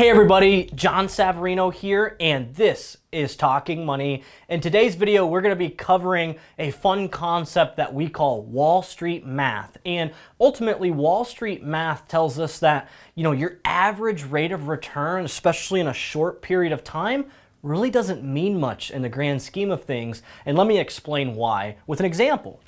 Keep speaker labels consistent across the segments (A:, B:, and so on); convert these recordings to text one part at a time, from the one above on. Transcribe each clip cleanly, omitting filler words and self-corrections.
A: Hey everybody, John Savarino here, and this is Talking Money. In today's video, we're going to be covering a fun concept that we call Wall Street math. And ultimately, Wall Street math tells us that, your average rate of return, especially in a short period of time, really doesn't mean much in the grand scheme of things. And let me explain why with an example.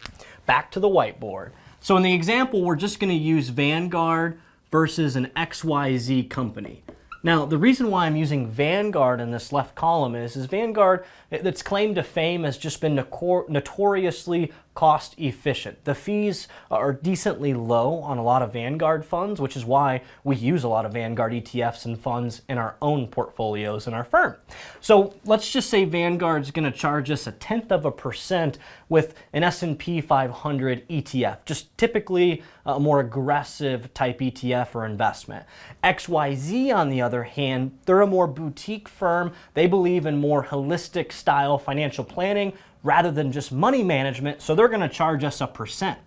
A: Back to the whiteboard. So in the example, we're just going to use Vanguard versus an XYZ company. Now, the reason why I'm using Vanguard in this left column is Vanguard, its claim to fame has just been notoriously cost efficient. The fees are decently low on a lot of Vanguard funds, which is why we use a lot of Vanguard ETFs and funds in our own portfolios in our firm. So let's just say Vanguard's going to charge us 0.1% with an S&P 500 ETF, just typically a more aggressive type ETF or investment. XYZ, on the other hand, they're a more boutique firm. They believe in more holistic style financial planning rather than just money management, so they're going to charge us 1%.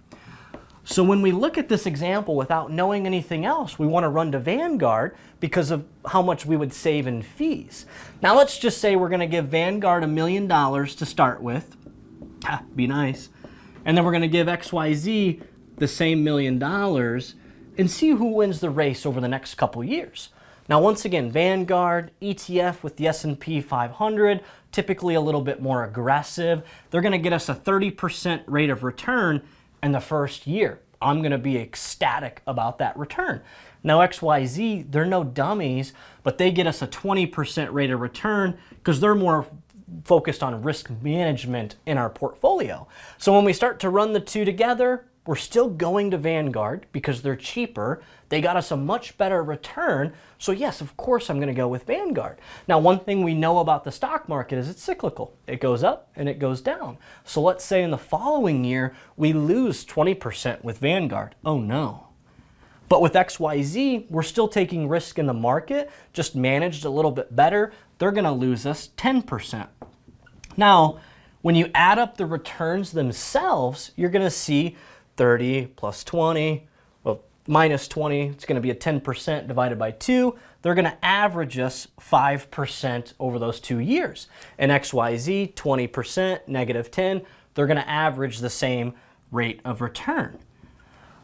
A: So when we look at this example without knowing anything else, we want to run to Vanguard because of how much we would save in fees. Now let's just say we're going to give Vanguard $1 million to start with. Be nice. And then we're going to give XYZ the same $1 million and see who wins the race over the next couple years. Now, once again, Vanguard, ETF with the S&P 500, typically a little bit more aggressive. They're going to get us a 30% rate of return in the first year. I'm going to be ecstatic about that return. Now, XYZ, they're no dummies, but they get us a 20% rate of return because they're more focused on risk management in our portfolio. So when we start to run the two together, we're still going to Vanguard because they're cheaper. They got us a much better return. So yes, of course, I'm going to go with Vanguard. Now, one thing we know about the stock market is it's cyclical. It goes up and it goes down. So let's say in the following year, we lose 20% with Vanguard. Oh no. But with XYZ, we're still taking risk in the market, just managed a little bit better. They're going to lose us 10%. Now, when you add up the returns themselves, you're going to see 30 plus 20, well, minus 20, it's going to be a 10% divided by 2. They're going to average us 5% over those 2 years. And XYZ, 20%, negative 10, they're going to average the same rate of return.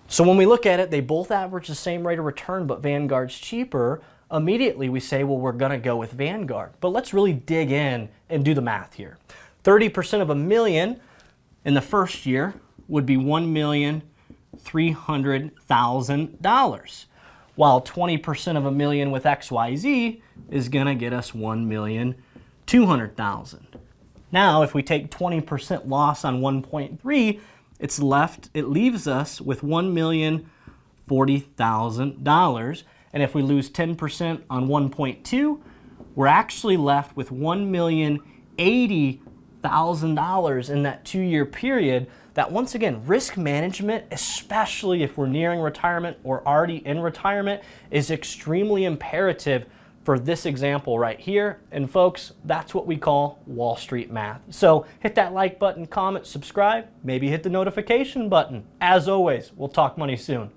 A: So when we look at it, they both average the same rate of return, but Vanguard's cheaper. Immediately we say, well, we're going to go with Vanguard. But let's really dig in and do the math here. 30% of $1 million in the first year would be $1,300,000, while 20% of $1 million with XYZ is going to get us $1,200,000. Now, if we take 20% loss on 1.3, it leaves us with $1,040,000. And if we lose 10% on 1.2, we're actually left with $1,080,000 in that 2-year period. That, once again, risk management, especially if we're nearing retirement or already in retirement, is extremely imperative for this example right here. And folks, that's what we call Wall Street math. So hit that like button, comment, subscribe, maybe hit the notification button. As always, we'll talk money soon.